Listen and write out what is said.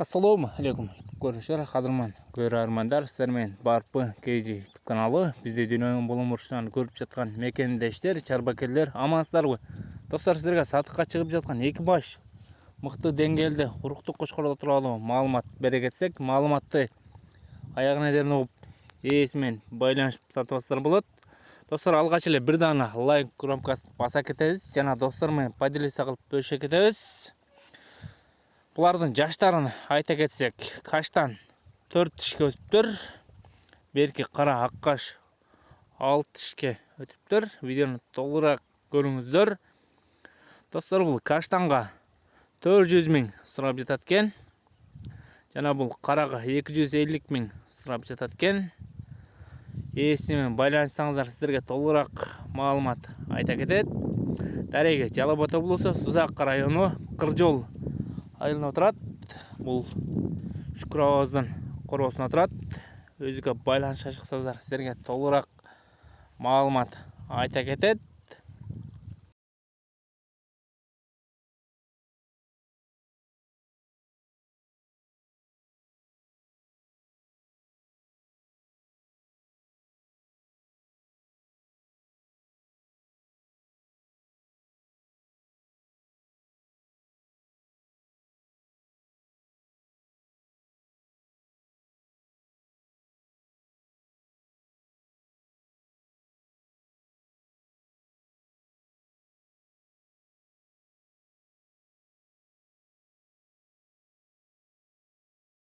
Ассаламу алейкум көрушілер, қадырман көрермандар, сіздермен Барпы KG каналы. Бізде дүниенің болымыршынан көріп жатқан мекендештер, чарбакерлер, амансыздар ғой. Достар, сіздерге сатыққа шығып жатқан экипаж мықты деңгейде құруқтық қошқарлар туралы маалымат бере кетсек, маалыматты аяғына дейін оқып, иесімен байланышып сатып болады. Достар, алғаш эле бір дана лайк кнопкасын баса кетебиз, жана достармен поделиться кылып бөлүшө кетебиз. Бұлардың жаштарын айта кетсек, каштан 4 тишке өтіптір, берки қара аққаш 6 тишке өтіптір. Видеоны толығырақ көріңіздер. Достар, бұл каштанға 400 000 сұрап жататкен, жана бұл қараға 250 000 сұрап жататкен. Иесімен байланышсаңыздар, сіздерге толығырақ маалымат айта кетет. Дареге Жалал-Ата облысы Созақ району Кыржол айылына тұрат. Бұл Шүкір Ауаздың қоросына тұрат. Өзіге байланыша шықсаңыздар, сіздерге толығырақ маалымат айта кетет.